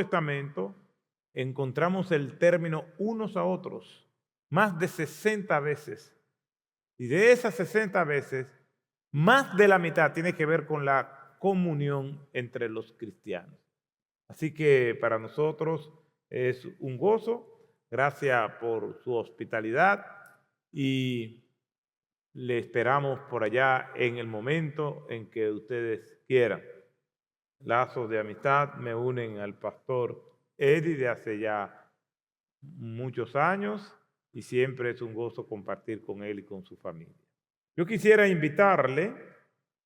Testamento encontramos el término unos a otros más de 60 veces. Y de esas 60 veces, más de la mitad tiene que ver con la comunión entre los cristianos. Así que para nosotros es un gozo. Gracias por su hospitalidad y le esperamos por allá en el momento en que ustedes quieran. Lazos de amistad me unen al pastor Eddie de hace ya muchos años y siempre es un gozo compartir con él y con su familia. Yo quisiera invitarle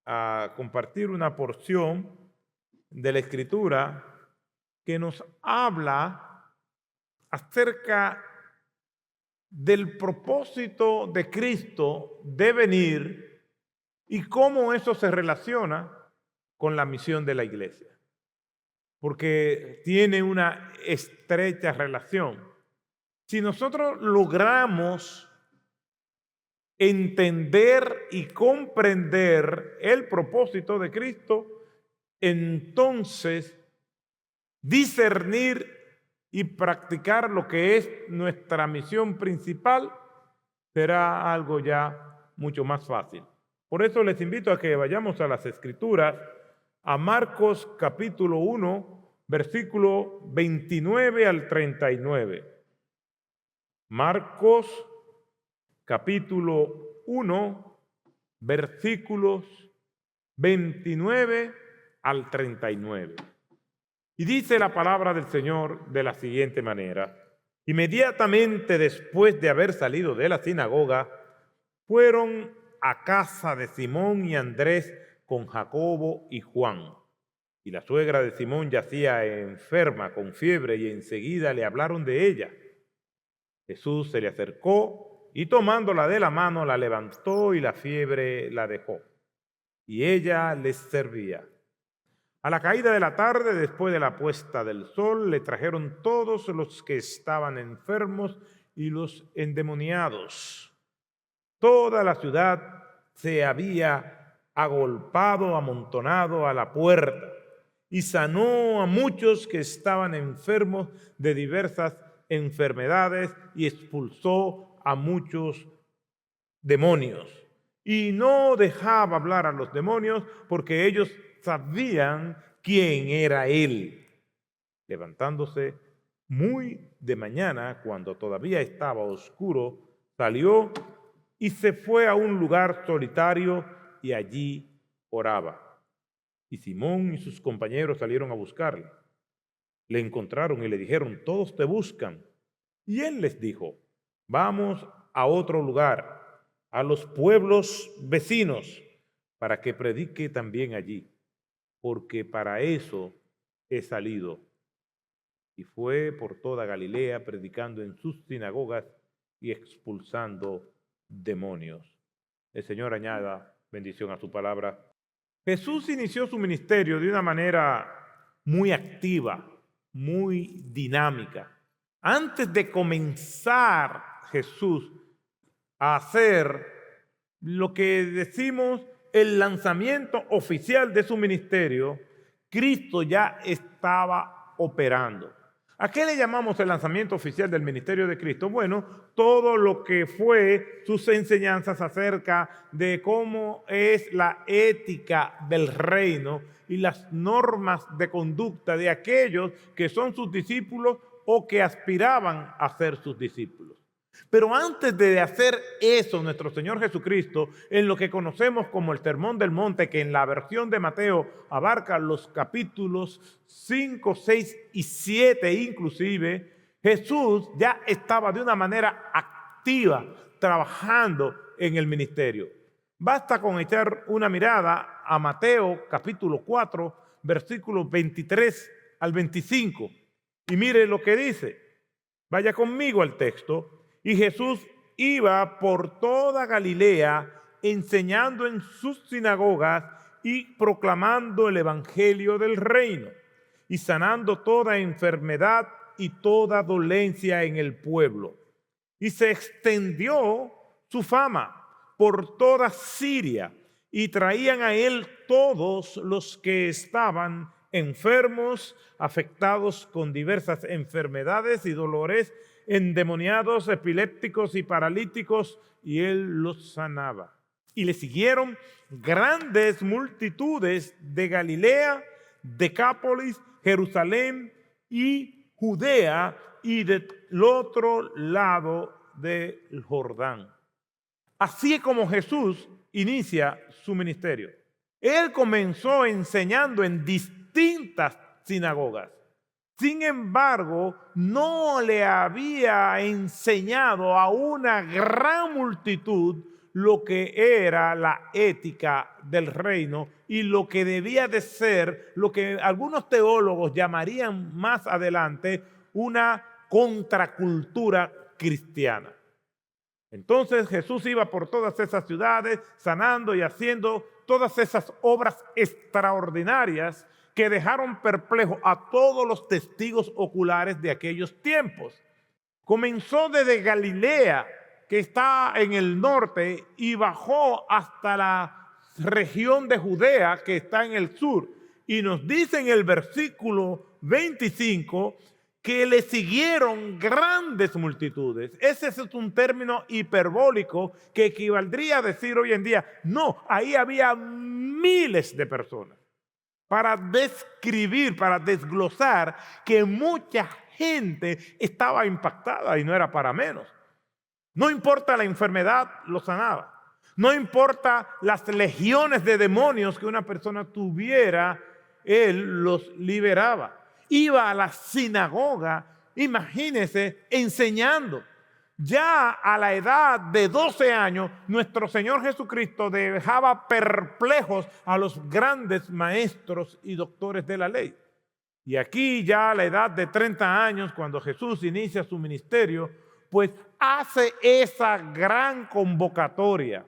a compartir una porción de la Escritura que nos habla acerca del propósito de Cristo de venir y cómo eso se relaciona con la misión de la iglesia. Porque tiene una estrecha relación. Si nosotros logramos entender y comprender el propósito de Cristo, entonces discernir y practicar lo que es nuestra misión principal será algo ya mucho más fácil. Por eso les invito a que vayamos a las Escrituras, a Marcos capítulo 1, versículo 29 al 39. Marcos capítulo 1, versículos 29 al 39. Y dice la palabra del Señor de la siguiente manera: inmediatamente después de haber salido de la sinagoga, fueron a casa de Simón y Andrés con Jacobo y Juan. Y la suegra de Simón yacía enferma con fiebre y enseguida le hablaron de ella. Jesús se le acercó y tomándola de la mano la levantó y la fiebre la dejó. Y ella les servía. A la caída de la tarde, después de la puesta del sol, le trajeron todos los que estaban enfermos y los endemoniados. Toda la ciudad se había agolpado, amontonado a la puerta, y sanó a muchos que estaban enfermos de diversas enfermedades y expulsó a muchos demonios. Y no dejaba hablar a los demonios porque ellos sabían quién era él. Levantándose muy de mañana, cuando todavía estaba oscuro, salió y se fue a un lugar solitario y allí oraba. Y Simón y sus compañeros salieron a buscarle. Le encontraron y le dijeron: todos te buscan. Y él les dijo: vamos a otro lugar, a los pueblos vecinos, para que predique también allí, porque para eso he salido. Y fue por toda Galilea predicando en sus sinagogas y expulsando demonios. El Señor añada bendición a su palabra. Jesús inició su ministerio de una manera muy activa, muy dinámica. Antes de comenzar Jesús a hacer lo que decimos el lanzamiento oficial de su ministerio, Cristo ya estaba operando. ¿A qué le llamamos el lanzamiento oficial del ministerio de Cristo? Bueno, todo lo que fue sus enseñanzas acerca de cómo es la ética del reino y las normas de conducta de aquellos que son sus discípulos o que aspiraban a ser sus discípulos. Pero antes de hacer eso, nuestro Señor Jesucristo, en lo que conocemos como el Sermón del Monte, que en la versión de Mateo abarca los capítulos 5, 6 y 7 inclusive, Jesús ya estaba de una manera activa trabajando en el ministerio. Basta con echar una mirada a Mateo capítulo 4, versículos 23 al 25. Y mire lo que dice. Vaya conmigo al texto. Y Jesús iba por toda Galilea enseñando en sus sinagogas y proclamando el evangelio del reino y sanando toda enfermedad y toda dolencia en el pueblo. Y se extendió su fama por toda Siria y traían a él todos los que estaban enfermos, afectados con diversas enfermedades y dolores, endemoniados, epilépticos y paralíticos, y él los sanaba. Y le siguieron grandes multitudes de Galilea, Decápolis, Jerusalén y Judea y del otro lado del Jordán. Así es como Jesús inicia su ministerio. Él comenzó enseñando en distintas sinagogas. Sin embargo, no le había enseñado a una gran multitud lo que era la ética del reino y lo que debía de ser, lo que algunos teólogos llamarían más adelante una contracultura cristiana. Entonces Jesús iba por todas esas ciudades sanando y haciendo todas esas obras extraordinarias que dejaron perplejos a todos los testigos oculares de aquellos tiempos. Comenzó desde Galilea, que está en el norte, y bajó hasta la región de Judea, que está en el sur. Y nos dice en el versículo 25 que le siguieron grandes multitudes. Ese es un término hiperbólico que equivaldría a decir hoy en día, no, ahí había miles de personas. Para describir, para desglosar que mucha gente estaba impactada y no era para menos. No importa la enfermedad, lo sanaba. No importa las legiones de demonios que una persona tuviera, él los liberaba. Iba a la sinagoga, imagínense, enseñando. Ya a la edad de 12 años, nuestro Señor Jesucristo dejaba perplejos a los grandes maestros y doctores de la ley. Y aquí ya a la edad de 30 años, cuando Jesús inicia su ministerio, pues hace esa gran convocatoria.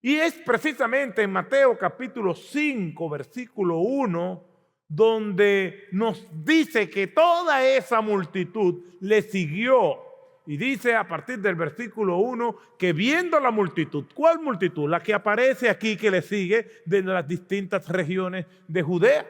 Y es precisamente en Mateo capítulo 5, versículo 1, donde nos dice que toda esa multitud le siguió. Y dice a partir del versículo 1 que viendo la multitud, ¿cuál multitud? La que aparece aquí que le sigue de las distintas regiones de Judea.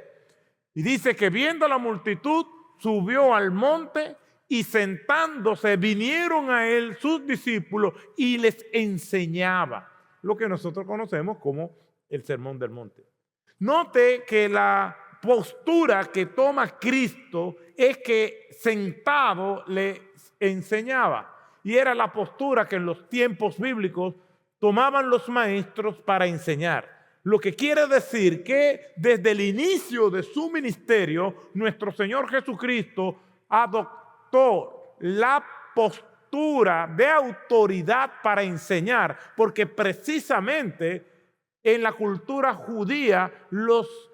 Y dice que viendo la multitud subió al monte y sentándose vinieron a él sus discípulos y les enseñaba lo que nosotros conocemos como el Sermón del Monte. Note que la postura que toma Cristo es que sentado le enseñaba, y era la postura que en los tiempos bíblicos tomaban los maestros para enseñar. Lo que quiere decir que desde el inicio de su ministerio, nuestro Señor Jesucristo adoptó la postura de autoridad para enseñar, porque precisamente en la cultura judía los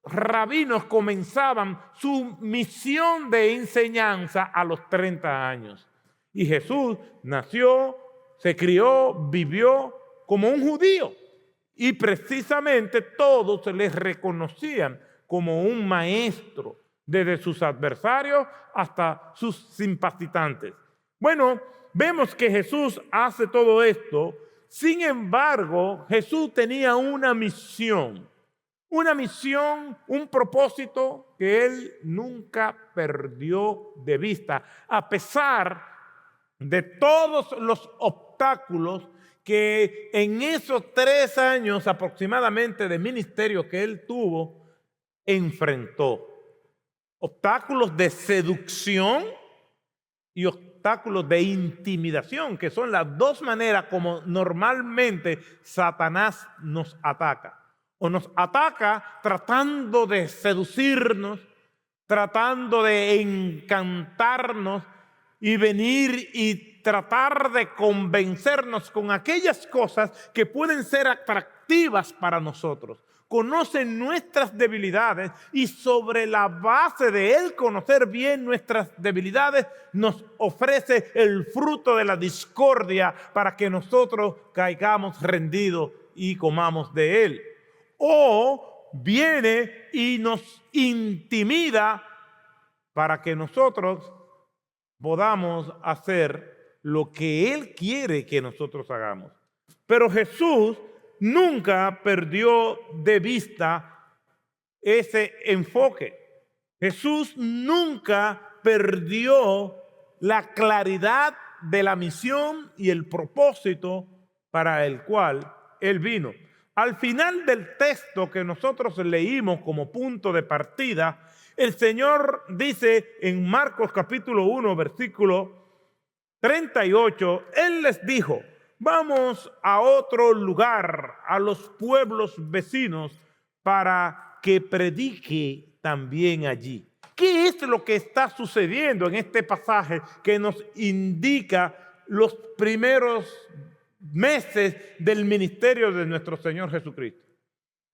rabinos comenzaban su misión de enseñanza a los 30 años. Y Jesús nació, se crió, vivió como un judío. Y precisamente todos les reconocían como un maestro, desde sus adversarios hasta sus simpatizantes. Bueno, vemos que Jesús hace todo esto. Sin embargo, Jesús tenía una misión, un propósito que él nunca perdió de vista, a pesar de todos los obstáculos que en esos 3 años aproximadamente de ministerio que él tuvo, enfrentó. Obstáculos de seducción y obstáculos de intimidación, que son las dos maneras como normalmente Satanás nos ataca. O nos ataca tratando de seducirnos, tratando de encantarnos y venir y tratar de convencernos con aquellas cosas que pueden ser atractivas para nosotros. Conoce nuestras debilidades y sobre la base de él conocer bien nuestras debilidades nos ofrece el fruto de la discordia para que nosotros caigamos rendidos y comamos de él. O viene y nos intimida para que nosotros podamos hacer lo que él quiere que nosotros hagamos. Pero Jesús nunca perdió de vista ese enfoque. Jesús nunca perdió la claridad de la misión y el propósito para el cual Él vino. Al final del texto que nosotros leímos como punto de partida, el Señor dice en Marcos capítulo 1, versículo 38, Él les dijo: vamos a otro lugar, a los pueblos vecinos, para que predique también allí. ¿Qué es lo que está sucediendo en este pasaje que nos indica los primeros meses del ministerio de nuestro Señor Jesucristo?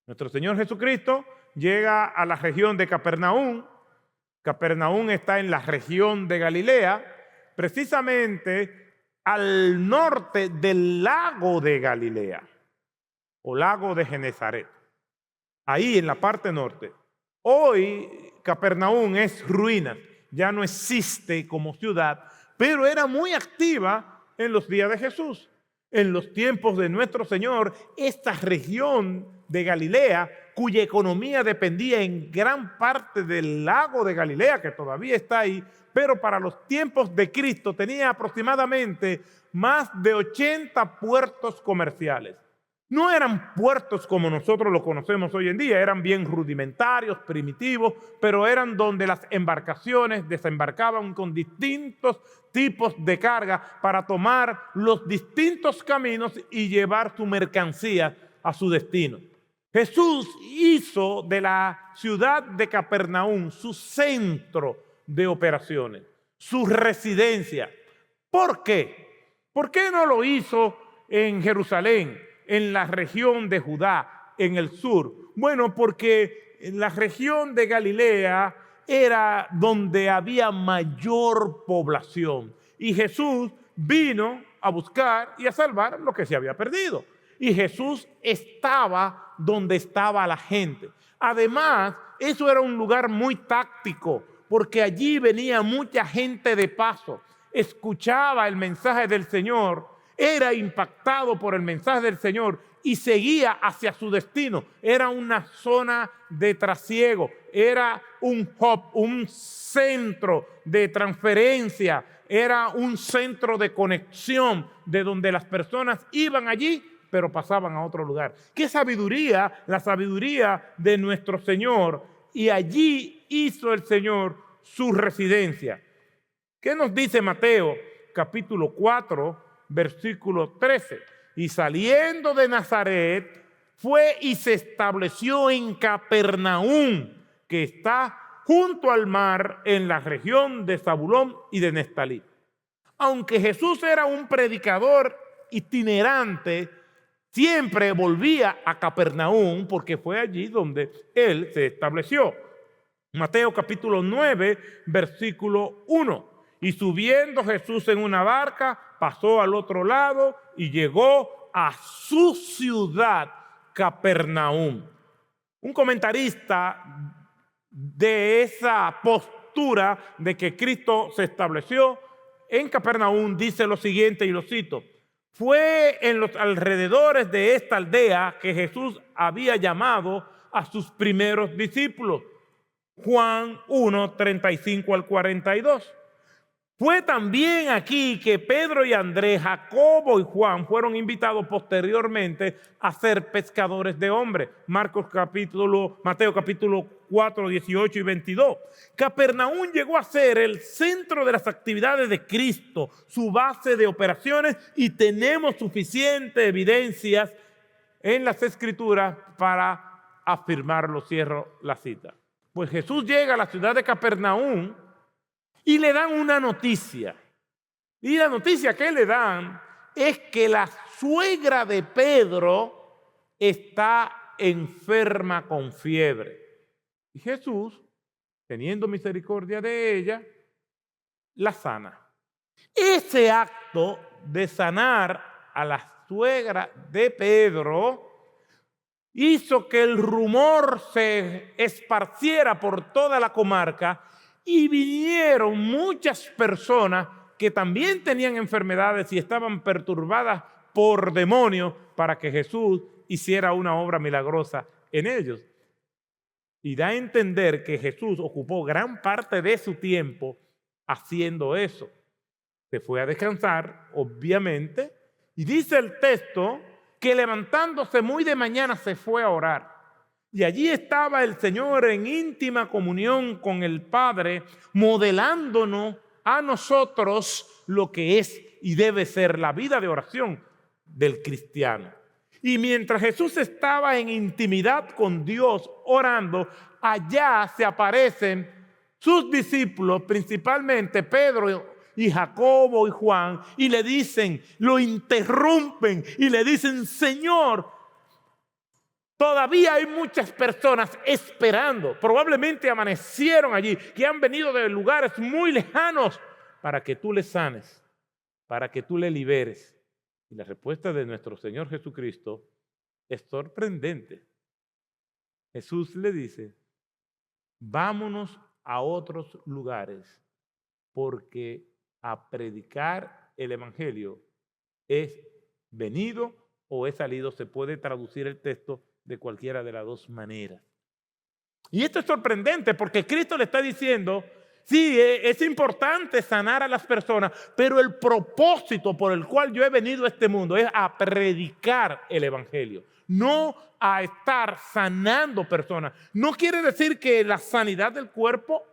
Nuestro Señor Jesucristo llega a la región de Capernaum. Capernaum está en la región de Galilea, precisamente al norte del lago de Galilea o lago de Genezaret, ahí en la parte norte. Hoy Capernaum es ruina, ya no existe como ciudad, pero era muy activa en los días de Jesús. En los tiempos de nuestro Señor, esta región de Galilea, cuya economía dependía en gran parte del lago de Galilea, que todavía está ahí, pero para los tiempos de Cristo tenía aproximadamente más de 80 puertos comerciales. No eran puertos como nosotros los conocemos hoy en día, eran bien rudimentarios, primitivos, pero eran donde las embarcaciones desembarcaban con distintos tipos de carga para tomar los distintos caminos y llevar su mercancía a su destino. Jesús hizo de la ciudad de Capernaum su centro de operaciones, su residencia. ¿Por qué? ¿Por qué no lo hizo en Jerusalén, en la región de Judá, en el sur? Bueno, porque en la región de Galilea era donde había mayor población y Jesús vino a buscar y a salvar lo que se había perdido. Y Jesús estaba donde estaba la gente. Además, eso era un lugar muy táctico, porque allí venía mucha gente de paso, escuchaba el mensaje del Señor, era impactado por el mensaje del Señor y seguía hacia su destino. Era una zona de trasiego, era un hub, un centro de transferencia, era un centro de conexión de donde las personas iban allí, pero pasaban a otro lugar. ¡Qué sabiduría! La sabiduría de nuestro Señor. Y allí hizo el Señor su residencia. ¿Qué nos dice Mateo capítulo 4, versículo 13? Y saliendo de Nazaret, fue y se estableció en Capernaum, que está junto al mar en la región de Zabulón y de Neftalí. Aunque Jesús era un predicador itinerante, siempre volvía a Capernaum porque fue allí donde él se estableció. Mateo capítulo 9, versículo 1. Y subiendo Jesús en una barca, pasó al otro lado y llegó a su ciudad, Capernaum. Un comentarista de esa postura de que Cristo se estableció en Capernaum dice lo siguiente, y lo cito: fue en los alrededores de esta aldea que Jesús había llamado a sus primeros discípulos. Juan 1, 35 al 42. Fue también aquí que Pedro y Andrés, Jacobo y Juan fueron invitados posteriormente a ser pescadores de hombres. Mateo capítulo 4, 18 y 22. Capernaum llegó a ser el centro de las actividades de Cristo, su base de operaciones, y tenemos suficientes evidencias en las Escrituras para afirmarlo. Cierro la cita. Pues Jesús llega a la ciudad de Capernaum y le dan una noticia. Y la noticia que le dan es que la suegra de Pedro está enferma con fiebre. Y Jesús, teniendo misericordia de ella, la sana. Ese acto de sanar a la suegra de Pedro hizo que el rumor se esparciera por toda la comarca y vinieron muchas personas que también tenían enfermedades y estaban perturbadas por demonios para que Jesús hiciera una obra milagrosa en ellos. Y da a entender que Jesús ocupó gran parte de su tiempo haciendo eso. Se fue a descansar, obviamente, y dice el texto que levantándose muy de mañana se fue a orar. Y allí estaba el Señor en íntima comunión con el Padre, modelándonos a nosotros lo que es y debe ser la vida de oración del cristiano. Y mientras Jesús estaba en intimidad con Dios orando, allá se aparecen sus discípulos, principalmente Pedro y Jacobo y Juan, y le dicen, lo interrumpen y le dicen, Señor, todavía hay muchas personas esperando, probablemente amanecieron allí, que han venido de lugares muy lejanos para que tú les sanes, para que tú les liberes. Y la respuesta de nuestro Señor Jesucristo es sorprendente. Jesús le dice, vámonos a otros lugares, porque a predicar el Evangelio es venido o es salido. Se puede traducir el texto de cualquiera de las dos maneras. Y esto es sorprendente porque Cristo le está diciendo, sí, es importante sanar a las personas, pero el propósito por el cual yo he venido a este mundo es a predicar el Evangelio, no a estar sanando personas. No quiere decir que la sanidad del cuerpo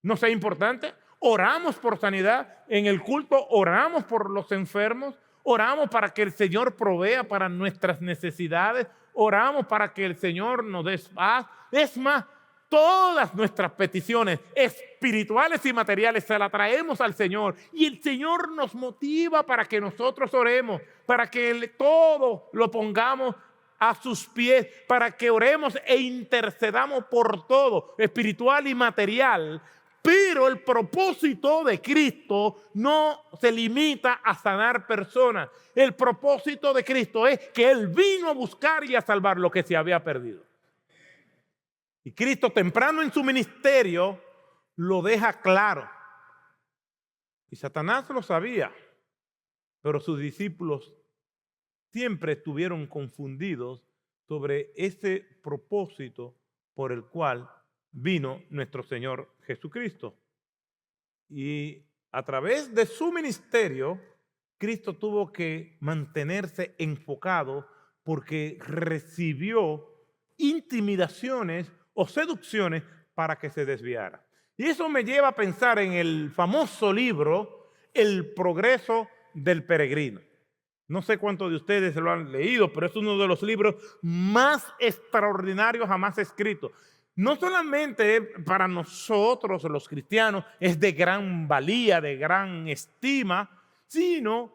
no sea importante. Oramos por sanidad en el culto, oramos por los enfermos, oramos para que el Señor provea para nuestras necesidades, oramos para que el Señor nos dé paz. Es más, todas nuestras peticiones espirituales y materiales se las traemos al Señor y el Señor nos motiva para que nosotros oremos, para que todo lo pongamos a sus pies, para que oremos e intercedamos por todo, espiritual y material. Pero el propósito de Cristo no se limita a sanar personas. El propósito de Cristo es que Él vino a buscar y a salvar lo que se había perdido. Y Cristo temprano en su ministerio lo deja claro. Y Satanás lo sabía, pero sus discípulos siempre estuvieron confundidos sobre ese propósito por el cual vino nuestro Señor Jesucristo. Y a través de su ministerio, Cristo tuvo que mantenerse enfocado porque recibió intimidaciones o seducciones para que se desviara. Y eso me lleva a pensar en el famoso libro El progreso del peregrino. No sé cuántos de ustedes lo han leído, pero es uno de los libros más extraordinarios jamás escritos. No solamente para nosotros los cristianos es de gran valía, de gran estima, sino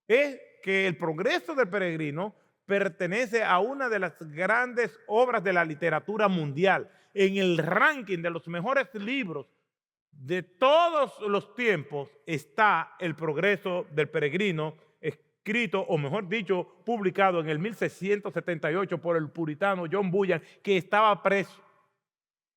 es que El progreso del peregrino pertenece a una de las grandes obras de la literatura mundial. En el ranking de los mejores libros de todos los tiempos está El progreso del peregrino, escrito, o mejor dicho, publicado en el 1678 por el puritano John Bunyan, que estaba preso.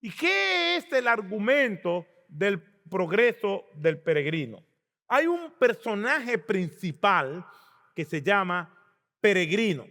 ¿Y qué es el argumento del progreso del peregrino? Hay un personaje principal que se llama Peregrino,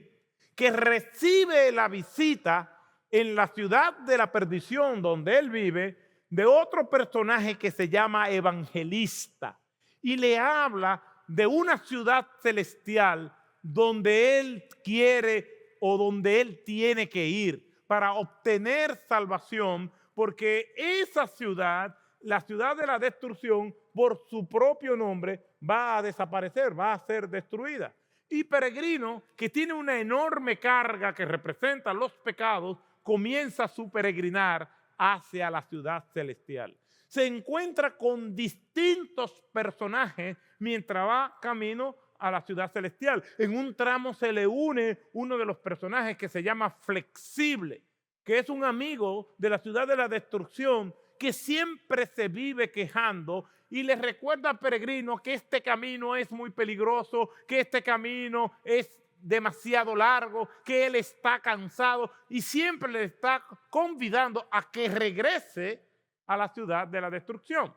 que recibe la visita en la ciudad de la perdición donde él vive de otro personaje que se llama Evangelista y le habla de una ciudad celestial donde él quiere o donde él tiene que ir para obtener salvación, porque esa ciudad, la ciudad de la destrucción, por su propio nombre, va a desaparecer, va a ser destruida. Y Peregrino, que tiene una enorme carga que representa los pecados, comienza su peregrinar hacia la ciudad celestial. Se encuentra con distintos personajes mientras va camino a la ciudad celestial. En un tramo se le une uno de los personajes que se llama Flexible, que es un amigo de la ciudad de la destrucción que siempre se vive quejando y le recuerda al peregrino que este camino es muy peligroso, que este camino es demasiado largo, que él está cansado y siempre le está convidando a que regrese a la ciudad de la destrucción.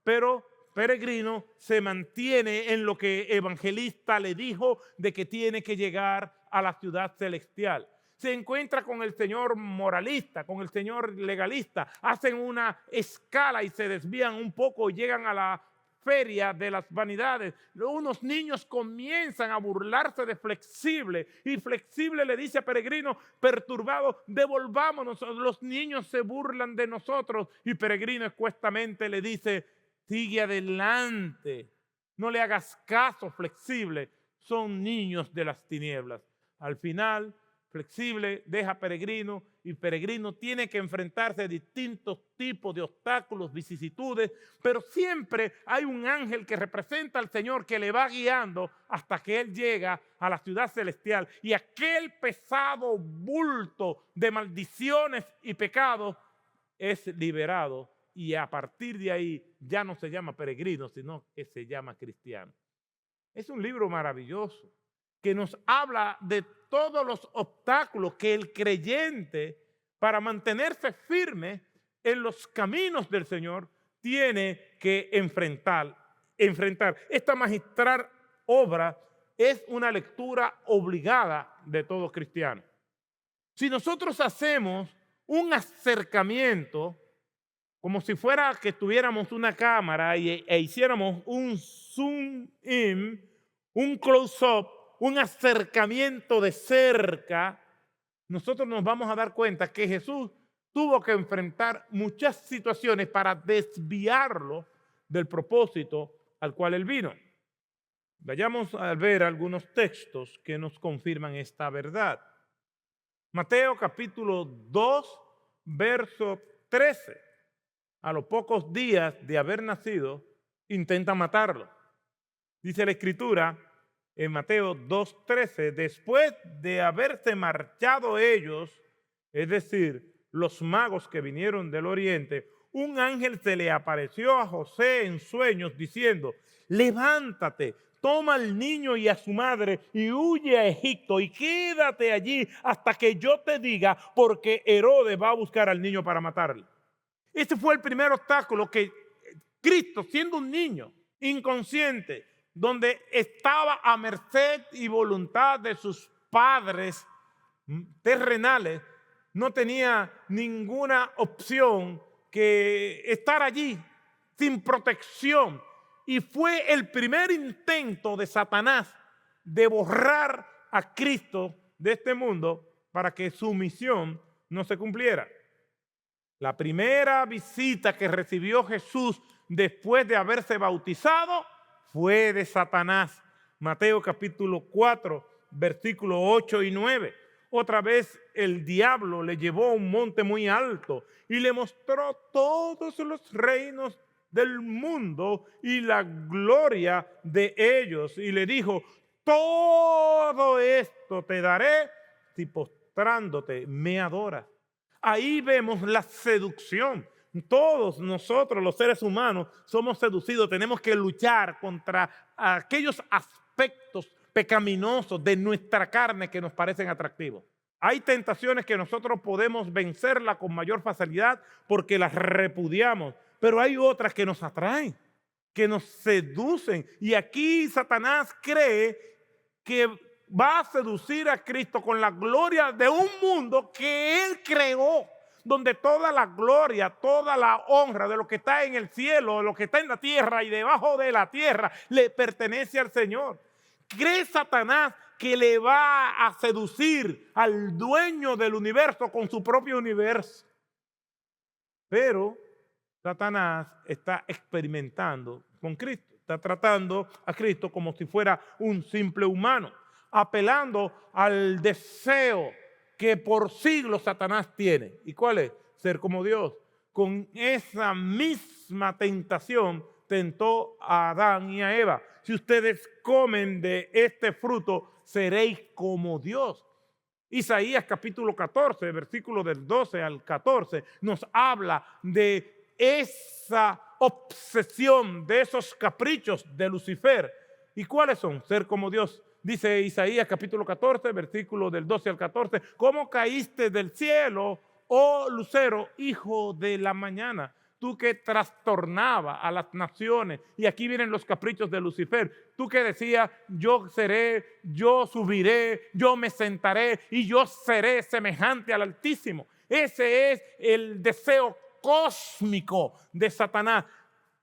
Pero Peregrino se mantiene en lo que Evangelista le dijo de que tiene que llegar a la ciudad celestial. se encuentra con el señor moralista, con el señor legalista, hacen una escala y se desvían un poco y llegan a la feria de las vanidades. Unos niños comienzan a burlarse de Flexible y Flexible le dice a Peregrino perturbado, devolvámonos, los niños se burlan de nosotros, y Peregrino escuetamente le dice, sigue adelante, no le hagas caso, Flexible, son niños de las tinieblas. Al final, Flexible deja a Peregrino y Peregrino tiene que enfrentarse a distintos tipos de obstáculos, vicisitudes, pero siempre hay un ángel que representa al Señor que le va guiando hasta que él llega a la ciudad celestial, y aquel pesado bulto de maldiciones y pecados es liberado, y a partir de ahí ya no se llama peregrino, sino que se llama cristiano. Es un libro maravilloso que nos habla de todos los obstáculos que el creyente, para mantenerse firme en los caminos del Señor, tiene que enfrentar. Esta magistral obra es una lectura obligada de todo cristiano. Si nosotros hacemos un acercamiento, como si fuera que tuviéramos una cámara e hiciéramos un zoom in, un close-up, un acercamiento de cerca, nosotros nos vamos a dar cuenta que Jesús tuvo que enfrentar muchas situaciones para desviarlo del propósito al cual él vino. Vayamos a ver algunos textos que nos confirman esta verdad. Mateo capítulo 2, verso 13. A los pocos días de haber nacido, intenta matarlo. Dice la Escritura en Mateo 2:13, después de haberse marchado ellos, es decir, los magos que vinieron del oriente, un ángel se le apareció a José en sueños diciendo, levántate, toma al niño y a su madre y huye a Egipto y quédate allí hasta que yo te diga, porque Herodes va a buscar al niño para matarlo. Este fue el primer obstáculo que Cristo, siendo un niño inconsciente, donde estaba a merced y voluntad de sus padres terrenales, no tenía ninguna opción que estar allí sin protección. Y fue el primer intento de Satanás de borrar a Cristo de este mundo para que su misión no se cumpliera. La primera visita que recibió Jesús después de haberse bautizado fue de Satanás. Mateo capítulo 4, versículos 8 y 9. Otra vez el diablo le llevó a un monte muy alto y le mostró todos los reinos del mundo y la gloria de ellos. Y le dijo, todo esto te daré si postrándote me adoras. Ahí vemos la seducción. Todos nosotros, los seres humanos, somos seducidos. Tenemos que luchar contra aquellos aspectos pecaminosos de nuestra carne que nos parecen atractivos. Hay tentaciones que nosotros podemos vencerlas con mayor facilidad porque las repudiamos, pero hay otras que nos atraen, que nos seducen. Y aquí Satanás cree que va a seducir a Cristo con la gloria de un mundo que Él creó, donde toda la gloria, toda la honra de lo que está en el cielo, de lo que está en la tierra y debajo de la tierra, le pertenece al Señor. ¿Cree Satanás que le va a seducir al dueño del universo con su propio universo? Pero Satanás está experimentando con Cristo, está tratando a Cristo como si fuera un simple humano, apelando al deseo que por siglos Satanás tiene. ¿Y cuál es? Ser como Dios. Con esa misma tentación tentó a Adán y a Eva. Si ustedes comen de este fruto, seréis como Dios. Isaías capítulo 14, versículo del 12 al 14, nos habla de esa obsesión, de esos caprichos de Lucifer. ¿Y cuáles son? Ser como Dios. Dice Isaías capítulo 14, versículo del 12 al 14, ¿cómo caíste del cielo, oh lucero, hijo de la mañana? tú que trastornaba a las naciones, y aquí vienen los caprichos de Lucifer, tú que decías, yo seré, yo subiré, yo me sentaré y yo seré semejante al Altísimo. Ese es el deseo cósmico de Satanás,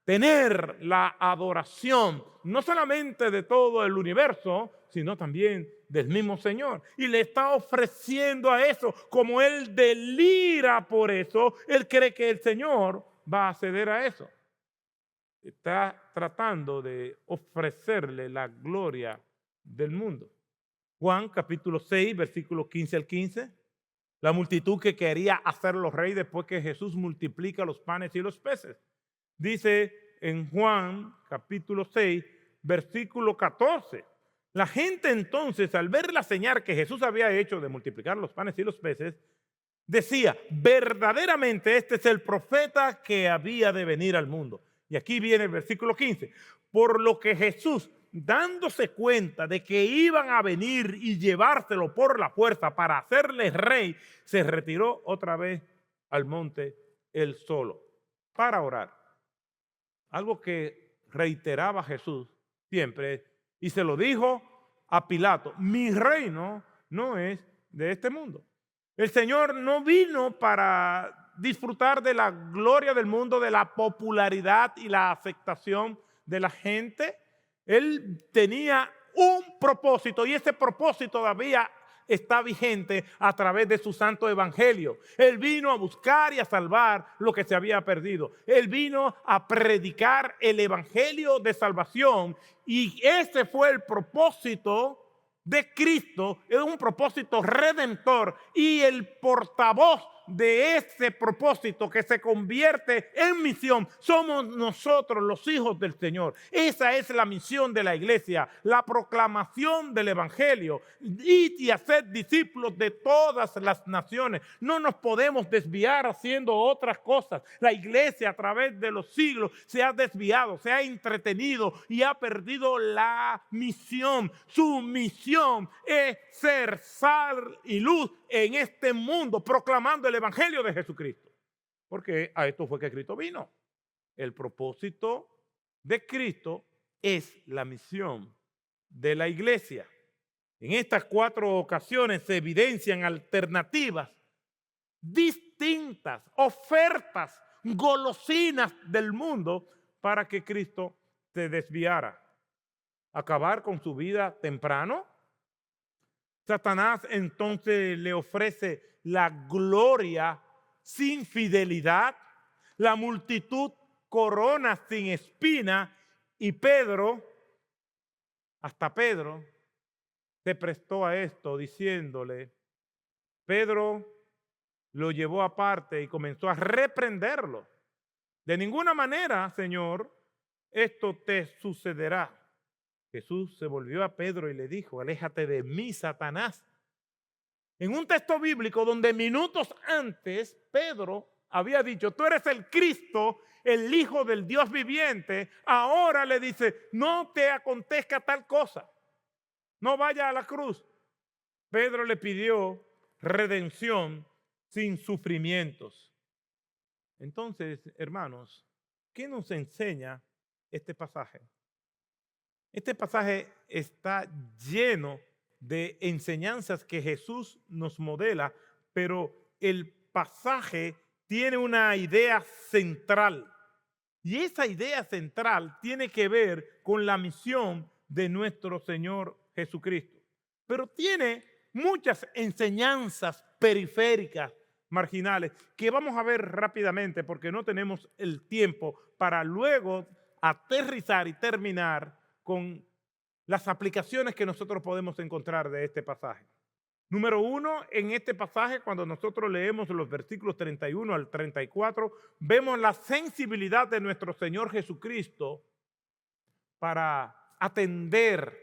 tener la adoración, no solamente de todo el universo, sino también del mismo Señor. Y le está ofreciendo a eso, como él delira por eso, él cree que el Señor va a ceder a eso. Está tratando de ofrecerle la gloria del mundo. Juan capítulo 6, versículos 15 al 15. La multitud que quería hacerlo rey después que Jesús multiplica los panes y los peces. Dice en Juan capítulo 6, versículo 14. La gente entonces, al ver la señal que Jesús había hecho de multiplicar los panes y los peces, decía, verdaderamente este es el profeta que había de venir al mundo. Y aquí viene el versículo 15. Por lo que Jesús, dándose cuenta de que iban a venir y llevárselo por la fuerza para hacerle rey, se retiró otra vez al monte él solo para orar. Algo que reiteraba Jesús siempre, y se lo dijo a Pilato, mi reino no es de este mundo. El Señor no vino para disfrutar de la gloria del mundo, de la popularidad y la aceptación de la gente. Él tenía un propósito y ese propósito todavía está vigente a través de su santo evangelio. Él vino a buscar y a salvar lo que se había perdido. Él vino a predicar el evangelio de salvación y ese fue el propósito de Cristo. Es un propósito redentor y el portavoz de ese propósito que se convierte en misión somos nosotros, los hijos del Señor. Esa es la misión de la iglesia, la proclamación del evangelio. Id y haced discípulos de todas las naciones. No nos podemos desviar haciendo otras cosas. La iglesia a través de los siglos se ha desviado, se ha entretenido y ha perdido la misión. Su misión es ser sal y luz en este mundo, proclamando el evangelio de Jesucristo. Porque a esto fue que Cristo vino. El propósito de Cristo es la misión de la iglesia. En estas 4 ocasiones se evidencian alternativas distintas, ofertas, golosinas del mundo para que Cristo se desviara. Acabar con su vida temprano. Satanás entonces le ofrece la gloria sin fidelidad, la multitud corona sin espina y Pedro, hasta Pedro, se prestó a esto diciéndole, Pedro lo llevó aparte y comenzó a reprenderlo. De ninguna manera, Señor, esto te sucederá. Jesús se volvió a Pedro y le dijo, aléjate de mí, Satanás. En un texto bíblico donde minutos antes Pedro había dicho, tú eres el Cristo, el Hijo del Dios viviente, ahora le dice, no te acontezca tal cosa, no vaya a la cruz. Pedro le pidió redención sin sufrimientos. Entonces, hermanos, ¿qué nos enseña este pasaje? Este pasaje está lleno de enseñanzas que Jesús nos modela, pero el pasaje tiene una idea central. Y esa idea central tiene que ver con la misión de nuestro Señor Jesucristo. Pero tiene muchas enseñanzas periféricas, marginales, que vamos a ver rápidamente porque no tenemos el tiempo para luego aterrizar y terminar con las aplicaciones que nosotros podemos encontrar de este pasaje. Número 1, en este pasaje, cuando nosotros leemos los versículos 31 al 34, vemos la sensibilidad de nuestro Señor Jesucristo para atender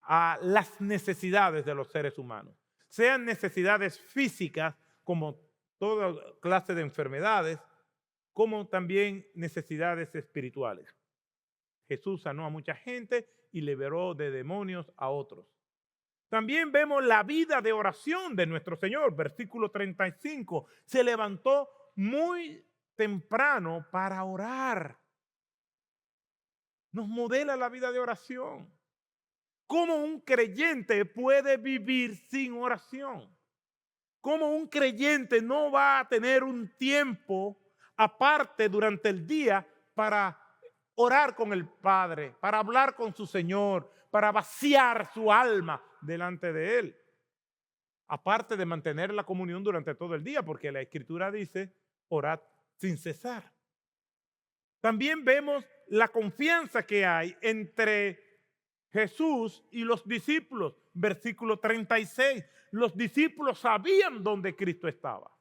a las necesidades de los seres humanos, sean necesidades físicas como toda clase de enfermedades, como también necesidades espirituales. Jesús sanó a mucha gente y liberó de demonios a otros. También vemos la vida de oración de nuestro Señor. Versículo 35. Se levantó muy temprano para orar. Nos modela la vida de oración. ¿Cómo un creyente puede vivir sin oración? ¿Cómo un creyente no va a tener un tiempo aparte durante el día para orar con el Padre, para hablar con su Señor, para vaciar su alma delante de Él? Aparte de mantener la comunión durante todo el día, porque la Escritura dice, orad sin cesar. También vemos la confianza que hay entre Jesús y los discípulos. Versículo 36. Los discípulos sabían dónde Cristo estaba,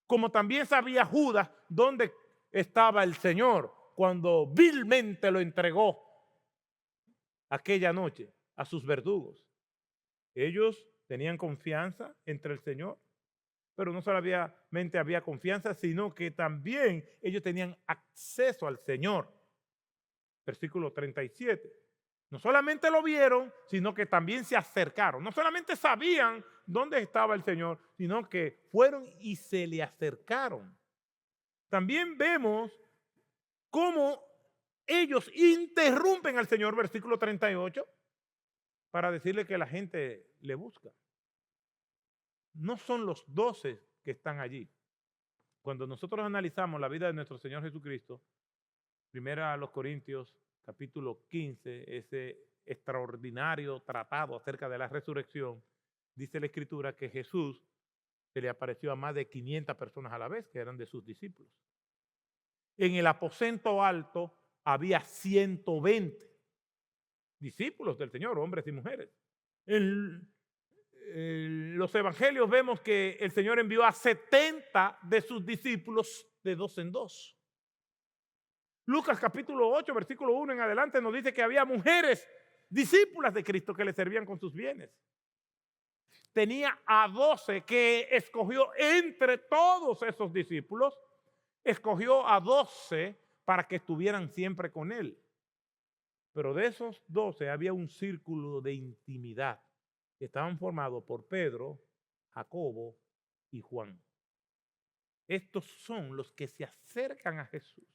como también sabía Judas dónde estaba el Señor cuando vilmente lo entregó aquella noche a sus verdugos. Ellos tenían confianza entre el Señor, pero no solamente había confianza, sino que también ellos tenían acceso al Señor. Versículo 37. No solamente lo vieron, sino que también se acercaron. No solamente sabían dónde estaba el Señor, sino que fueron y se le acercaron. También vemos cómo ellos interrumpen al Señor, versículo 38, para decirle que la gente le busca. No son los 12 que están allí. Cuando nosotros analizamos la vida de nuestro Señor Jesucristo, primera a los Corintios, capítulo 15, ese extraordinario tratado acerca de la resurrección, dice la Escritura que Jesús se le apareció a más de 500 personas a la vez, que eran de sus discípulos. En el aposento alto había 120 discípulos del Señor, hombres y mujeres. En los evangelios vemos que el Señor envió a 70 de sus discípulos de dos en dos. Lucas capítulo 8, versículo 1 en adelante nos dice que había mujeres discípulas de Cristo que le servían con sus bienes. Tenía a 12 que escogió entre todos esos discípulos, escogió a 12 para que estuvieran siempre con él. Pero de esos 12 había un círculo de intimidad que estaban formados por Pedro, Jacobo y Juan. Estos son los que se acercan a Jesús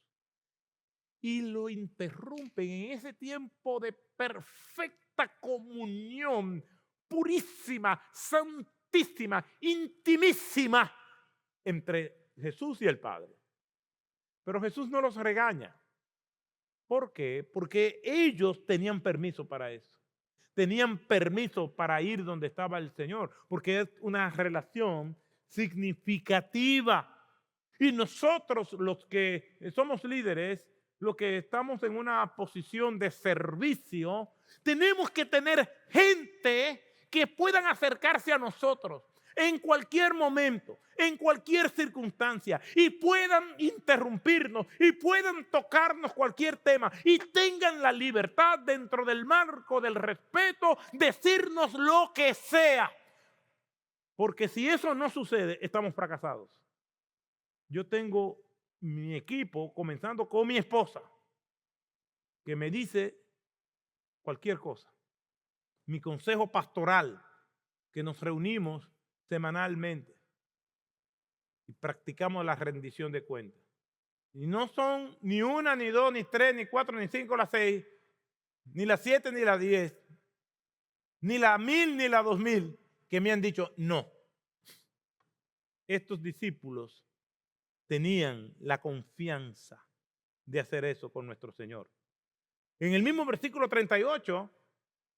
y lo interrumpen en ese tiempo de perfecta comunión, purísima, santísima, intimísima entre Jesús y el Padre. Pero Jesús no los regaña. ¿Por qué? Porque ellos tenían permiso para eso. Tenían permiso para ir donde estaba el Señor, porque es una relación significativa. Y nosotros, los que somos líderes, los que estamos en una posición de servicio, tenemos que tener gente que puedan acercarse a nosotros en cualquier momento, en cualquier circunstancia, y puedan interrumpirnos y puedan tocarnos cualquier tema y tengan la libertad dentro del marco del respeto, decirnos lo que sea. Porque si eso no sucede, estamos fracasados. Yo tengo mi equipo, comenzando con mi esposa, que me dice cualquier cosa. Mi consejo pastoral, que nos reunimos semanalmente y practicamos la rendición de cuentas. Y no son ni una, ni dos, ni tres, ni cuatro, ni cinco, las 6, ni las 7, ni las 10, ni la 1000, ni la 2000, que me han dicho no. Estos discípulos tenían la confianza de hacer eso con nuestro Señor. En el mismo versículo 38,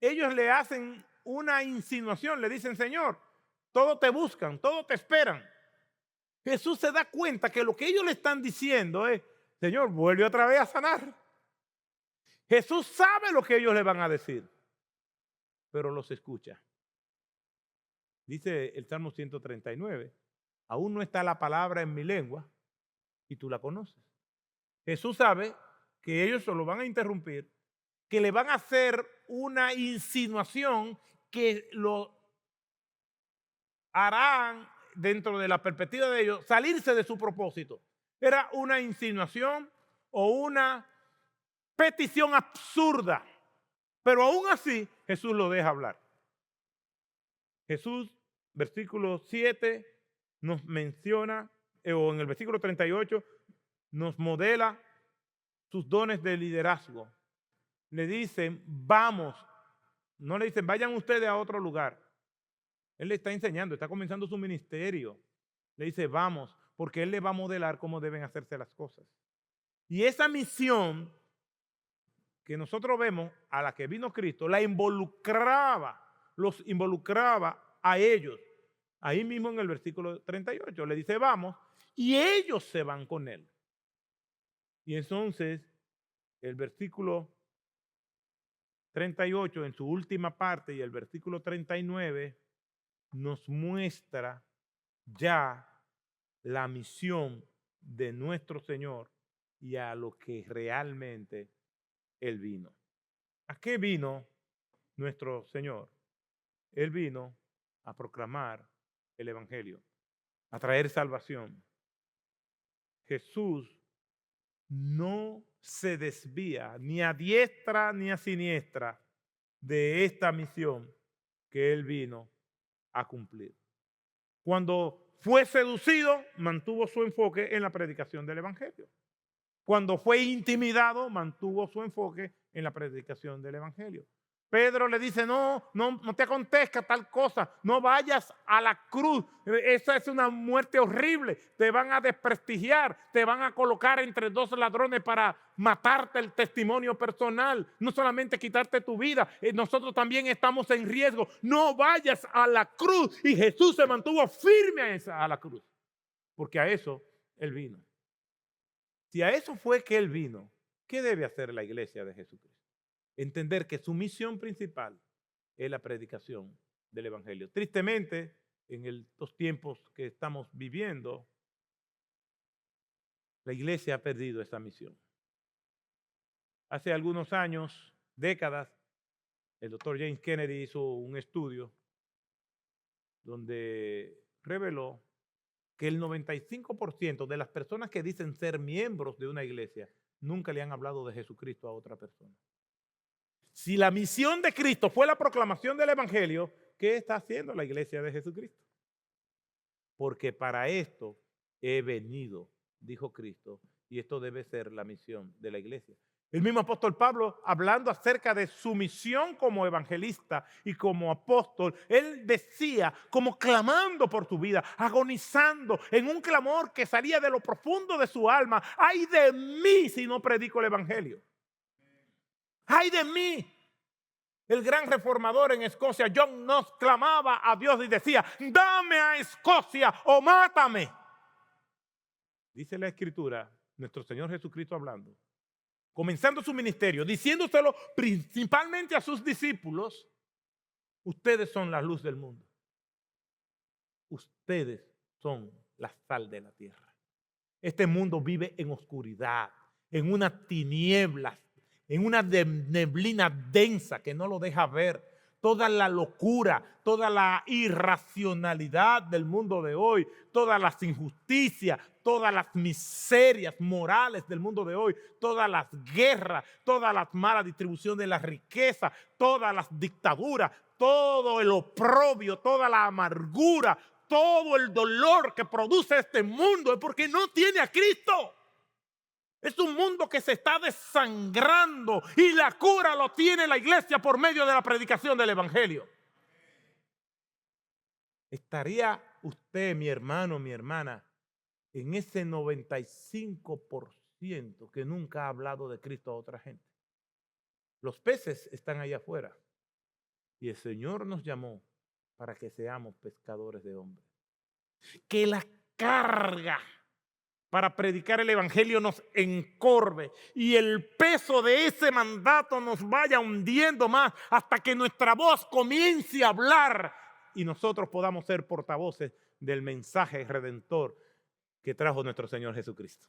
ellos le hacen una insinuación, le dicen, Señor, todos te buscan, todos te esperan. Jesús se da cuenta que lo que ellos le están diciendo es, Señor, vuelve otra vez a sanar. Jesús sabe lo que ellos le van a decir, pero los escucha. Dice el Salmo 139, aún no está la palabra en mi lengua y tú la conoces. Jesús sabe que ellos se lo van a interrumpir, que le van a hacer una insinuación que lo harán dentro de la perspectiva de ellos salirse de su propósito. Era una insinuación o una petición absurda, pero aún así Jesús lo deja hablar. Jesús, versículo 7, nos menciona, o en el versículo 38, nos modela sus dones de liderazgo. Le dicen, vamos. No le dicen, vayan ustedes a otro lugar. Él le está enseñando, está comenzando su ministerio. Le dice, vamos, porque Él le va a modelar cómo deben hacerse las cosas. Y esa misión que nosotros vemos a la que vino Cristo, los involucraba a ellos. Ahí mismo en el versículo 38 le dice, vamos, y ellos se van con Él. Y entonces el versículo 38 en su última parte y el versículo 39 nos muestra ya la misión de nuestro Señor y a lo que realmente Él vino. ¿A qué vino nuestro Señor? Él vino a proclamar el Evangelio, a traer salvación. Jesús no se desvía ni a diestra ni a siniestra de esta misión que Él vino a cumplir. Cuando fue seducido, mantuvo su enfoque en la predicación del Evangelio. Cuando fue intimidado, mantuvo su enfoque en la predicación del Evangelio. Pedro le dice, no te acontezca tal cosa, no vayas a la cruz, esa es una muerte horrible, te van a desprestigiar, te van a colocar entre dos ladrones para matarte el testimonio personal, no solamente quitarte tu vida, nosotros también estamos en riesgo, no vayas a la cruz. Y Jesús se mantuvo firme a la cruz, porque a eso Él vino. Si a eso fue que Él vino, ¿qué debe hacer la iglesia de Jesucristo? Entender que su misión principal es la predicación del Evangelio. Tristemente, en estos tiempos que estamos viviendo, la iglesia ha perdido esa misión. Hace algunos años, décadas, el doctor James Kennedy hizo un estudio donde reveló que el 95% de las personas que dicen ser miembros de una iglesia nunca le han hablado de Jesucristo a otra persona. Si la misión de Cristo fue la proclamación del Evangelio, ¿qué está haciendo la iglesia de Jesucristo? Porque para esto he venido, dijo Cristo, y esto debe ser la misión de la iglesia. El mismo apóstol Pablo, hablando acerca de su misión como evangelista y como apóstol, él decía, como clamando por su vida, agonizando en un clamor que salía de lo profundo de su alma: ¡ay de mí si no predico el evangelio! ¡Ay de mí! El gran reformador en Escocia, John Knox, clamaba a Dios y decía: dame a Escocia o mátame. Dice la Escritura, nuestro Señor Jesucristo hablando, comenzando su ministerio, diciéndoselo principalmente a sus discípulos: ustedes son la luz del mundo. Ustedes son la sal de la tierra. Este mundo vive en oscuridad, en unas tinieblas, en una neblina densa que no lo deja ver. Toda la locura, toda la irracionalidad del mundo de hoy, todas las injusticias, todas las miserias morales del mundo de hoy, todas las guerras, toda la mala distribución de la riqueza, todas las dictaduras, todo el oprobio, toda la amargura, todo el dolor que produce este mundo es porque no tiene a Cristo. Es un mundo que se está desangrando y la cura lo tiene la iglesia por medio de la predicación del Evangelio. ¿Estaría usted, mi hermano, mi hermana, en ese 95% que nunca ha hablado de Cristo a otra gente? Los peces están allá afuera y el Señor nos llamó para que seamos pescadores de hombres. Que la carga para predicar el evangelio nos encorve y el peso de ese mandato nos vaya hundiendo más hasta que nuestra voz comience a hablar y nosotros podamos ser portavoces del mensaje redentor que trajo nuestro Señor Jesucristo.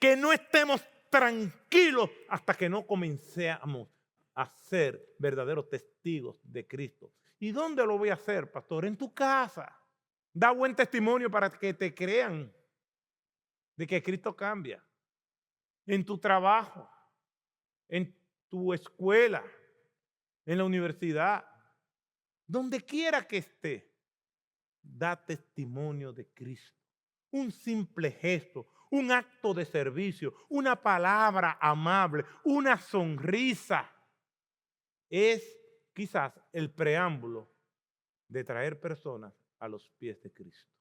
Que no estemos tranquilos hasta que no comencemos a ser verdaderos testigos de Cristo. ¿Y dónde lo voy a hacer, pastor? En tu casa. Da buen testimonio para que te crean de que Cristo cambia. En tu trabajo, en tu escuela, en la universidad, donde quiera que esté, da testimonio de Cristo. Un simple gesto, un acto de servicio, una palabra amable, una sonrisa. Es quizás el preámbulo de traer personas a los pies de Cristo.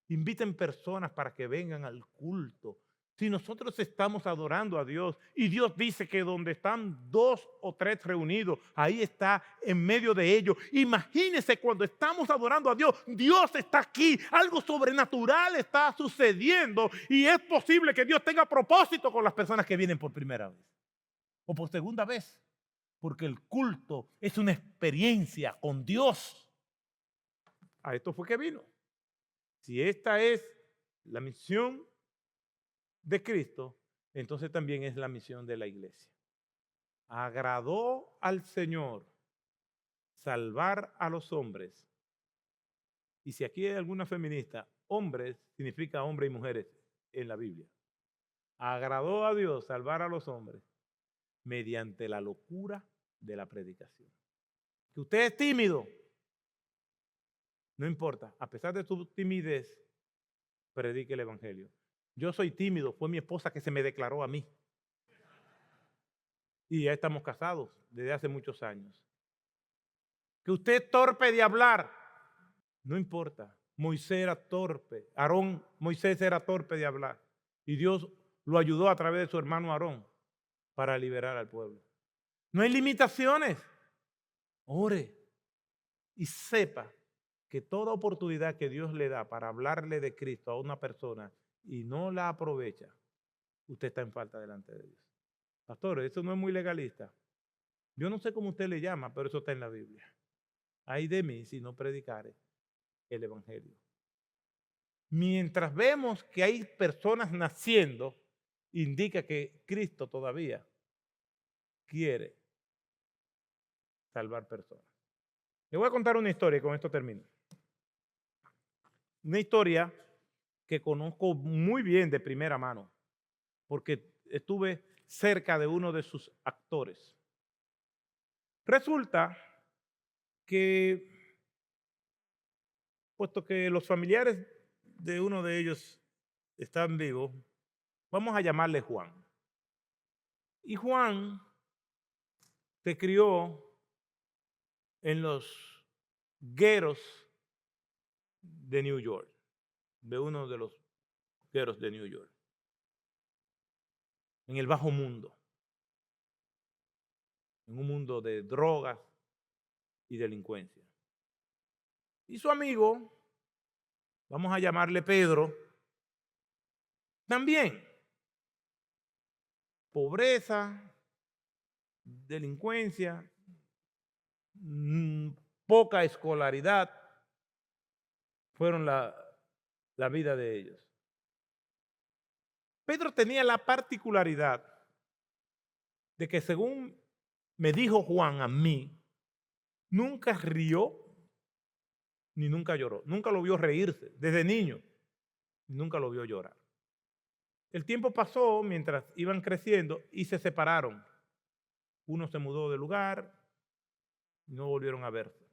Inviten personas para que vengan al culto. Si nosotros estamos adorando a Dios y Dios dice que donde están 2 o 3 reunidos, ahí está en medio de ellos. Imagínense cuando estamos adorando a Dios, Dios está aquí, algo sobrenatural está sucediendo y es posible que Dios tenga propósito con las personas que vienen por primera vez o por segunda vez, porque el culto es una experiencia con Dios. A esto fue que vino. Si esta es la misión de Cristo, entonces también es la misión de la iglesia. Agradó al Señor salvar a los hombres. Y si aquí hay alguna feminista, hombres significa hombres y mujeres en la Biblia. Agradó a Dios salvar a los hombres mediante la locura de la predicación. Que usted es tímido, no importa, a pesar de tu timidez, predique el evangelio. Yo soy tímido, fue mi esposa que se me declaró a mí. Y ya estamos casados desde hace muchos años. Que usted es torpe de hablar, no importa. Moisés era torpe, Moisés era torpe de hablar. Y Dios lo ayudó a través de su hermano Aarón para liberar al pueblo. No hay limitaciones. Ore y sepa que toda oportunidad que Dios le da para hablarle de Cristo a una persona y no la aprovecha, usted está en falta delante de Dios. Pastor, eso no es muy legalista. Yo no sé cómo usted le llama, pero eso está en la Biblia. Ay de mí si no predicare el evangelio. Mientras vemos que hay personas naciendo, indica que Cristo todavía quiere salvar personas. Le voy a contar una historia y con esto termino. Una historia que conozco muy bien de primera mano, porque estuve cerca de uno de sus actores. Resulta que, puesto que los familiares de uno de ellos están vivos, vamos a llamarle Juan. Y Juan se crió en los gueros de New York, de uno de los gueros de New York, en el bajo mundo, en un mundo de drogas y delincuencia. Y su amigo, vamos a llamarle Pedro, también pobreza, delincuencia, poca escolaridad, fueron la vida de ellos. Pedro tenía la particularidad de que, según me dijo Juan a mí, nunca rió ni nunca lloró. Nunca lo vio reírse desde niño, nunca lo vio llorar. El tiempo pasó mientras iban creciendo y se separaron. Uno se mudó de lugar y no volvieron a verse.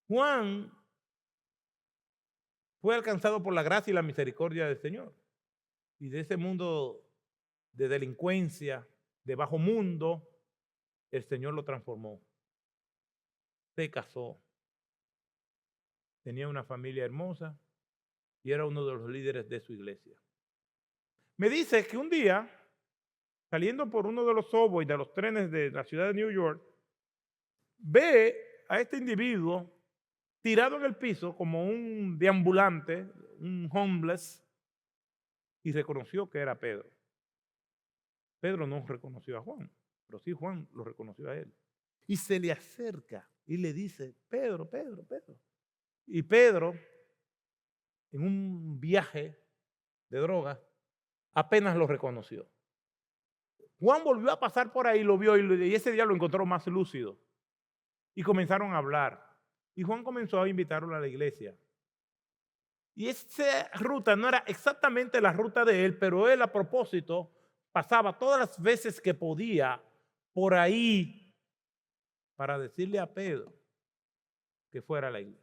Juan fue alcanzado por la gracia y la misericordia del Señor. Y de ese mundo de delincuencia, de bajo mundo, el Señor lo transformó. Se casó. Tenía una familia hermosa y era uno de los líderes de su iglesia. Me dice que un día, saliendo por uno de los subways de los trenes de la ciudad de New York, ve a este individuo tirado en el piso como un deambulante, un homeless, y reconoció que era Pedro. Pedro no reconoció a Juan, pero sí Juan lo reconoció a él. Y se le acerca y le dice, Pedro, Pedro, Pedro. Y Pedro, en un viaje de drogas, apenas lo reconoció. Juan volvió a pasar por ahí, lo vio y ese día lo encontró más lúcido. Y comenzaron a hablar. Y Juan comenzó a invitarlo a la iglesia. Y esa ruta no era exactamente la ruta de él, pero él a propósito pasaba todas las veces que podía por ahí para decirle a Pedro que fuera a la iglesia.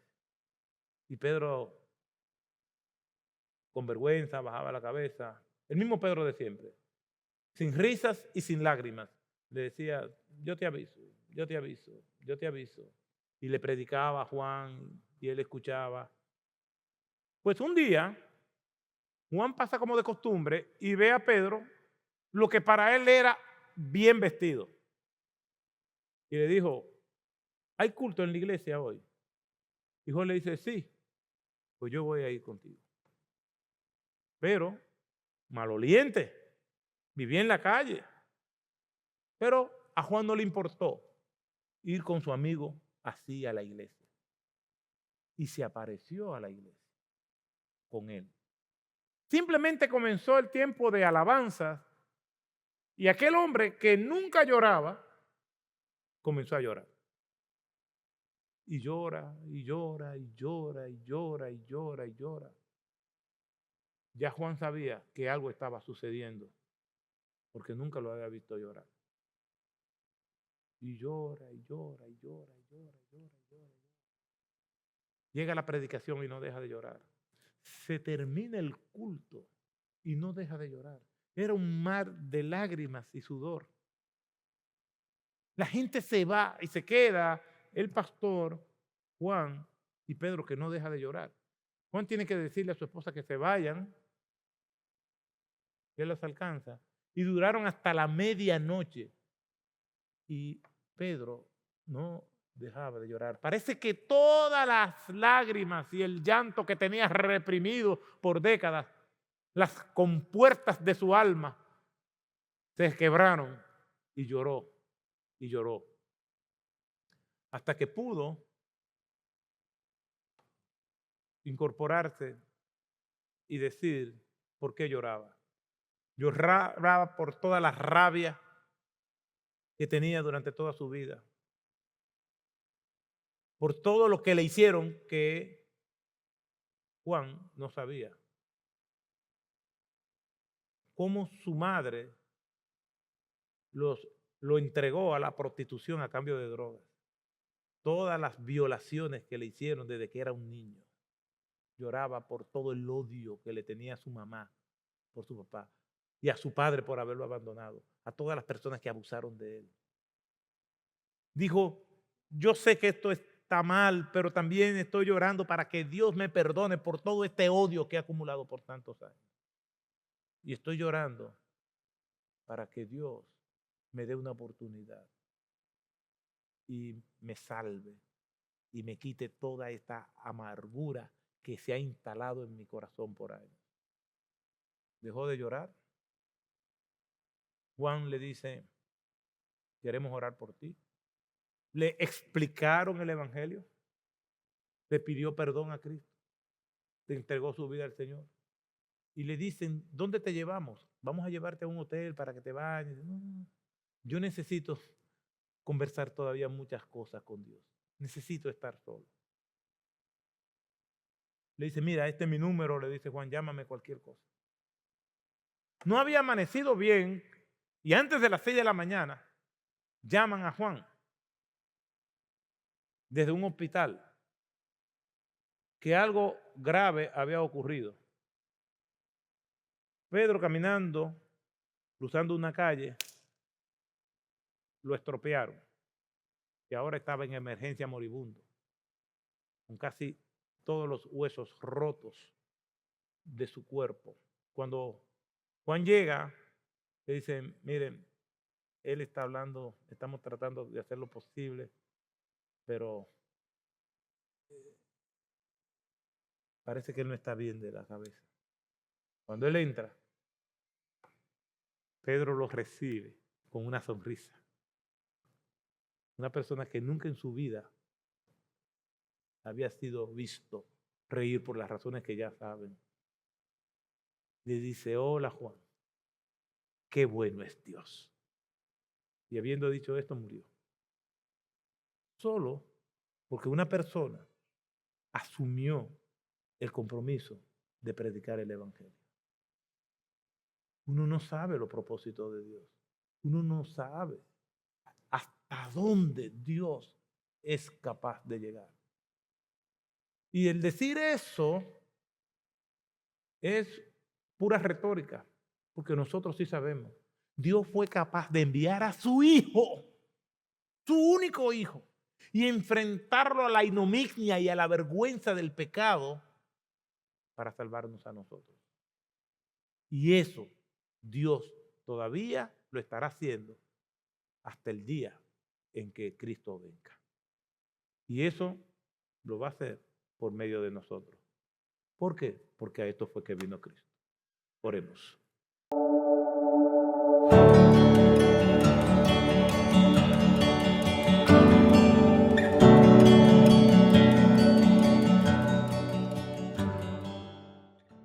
Y Pedro con vergüenza, bajaba la cabeza. El mismo Pedro de siempre, sin risas y sin lágrimas. Le decía, yo te aviso, yo te aviso, yo te aviso. Y le predicaba a Juan y él escuchaba. Pues un día, Juan pasa como de costumbre y ve a Pedro lo que para él era bien vestido. Y le dijo, ¿hay culto en la iglesia hoy? Y Juan le dice, sí, pues yo voy a ir contigo. Pero, maloliente, vivía en la calle. Pero a Juan no le importó ir con su amigo así a la iglesia. Y se apareció a la iglesia con él. Simplemente comenzó el tiempo de alabanza y aquel hombre que nunca lloraba, comenzó a llorar. Y llora, y llora, y llora, y llora, y llora, y llora. Ya Juan sabía que algo estaba sucediendo, porque nunca lo había visto llorar. Y llora, y llora, y llora, y llora, y llora, y llora. Llega la predicación y no deja de llorar. Se termina el culto y no deja de llorar. Era un mar de lágrimas y sudor. La gente se va y se queda el pastor, Juan y Pedro, que no deja de llorar. Juan tiene que decirle a su esposa que se vayan, que él los alcanza. Y duraron hasta la medianoche. Y Pedro no dejaba de llorar. Parece que todas las lágrimas y el llanto que tenía reprimido por décadas, las compuertas de su alma, se quebraron y lloró y lloró. Hasta que pudo incorporarse y decir por qué lloraba. Lloraba por toda la rabia que tenía durante toda su vida, por todo lo que le hicieron que Juan no sabía. Cómo su madre lo entregó a la prostitución a cambio de drogas. Todas las violaciones que le hicieron desde que era un niño. Lloraba por todo el odio que le tenía a su mamá por su papá y a su padre por haberlo abandonado, a todas las personas que abusaron de él. Dijo, yo sé que esto está mal, pero también estoy llorando para que Dios me perdone por todo este odio que he acumulado por tantos años. Y estoy llorando para que Dios me dé una oportunidad y me salve y me quite toda esta amargura que se ha instalado en mi corazón por años. Dejó de llorar. Juan le dice, queremos orar por ti. Le explicaron el evangelio. Le pidió perdón a Cristo. Le entregó su vida al Señor. Y le dicen, ¿dónde te llevamos? Vamos a llevarte a un hotel para que te bañes. No, yo necesito conversar todavía muchas cosas con Dios. Necesito estar solo. Le dice, mira, este es mi número, le dice Juan, llámame cualquier cosa. No había amanecido bien y antes de las 6 de la mañana llaman a Juan desde un hospital que algo grave había ocurrido. Pedro caminando, cruzando una calle, lo estropearon y ahora estaba en emergencia moribundo, con casi todos los huesos rotos de su cuerpo. Cuando Juan llega, le dicen, miren, él está hablando, estamos tratando de hacer lo posible, pero parece que él no está bien de la cabeza. Cuando él entra, Pedro lo recibe con una sonrisa. Una persona que nunca en su vida había sido visto reír por las razones que ya saben. Le dice, hola Juan, qué bueno es Dios. Y habiendo dicho esto, murió. Solo porque una persona asumió el compromiso de predicar el evangelio. Uno no sabe los propósitos de Dios. Uno no sabe hasta dónde Dios es capaz de llegar. Y el decir eso es pura retórica, porque nosotros sí sabemos. Dios fue capaz de enviar a su Hijo, su único Hijo, y enfrentarlo a la ignominia y a la vergüenza del pecado para salvarnos a nosotros. Y eso Dios todavía lo estará haciendo hasta el día en que Cristo venga. Y eso lo va a hacer por medio de nosotros. ¿Por qué? Porque a esto fue que vino Cristo. Oremos.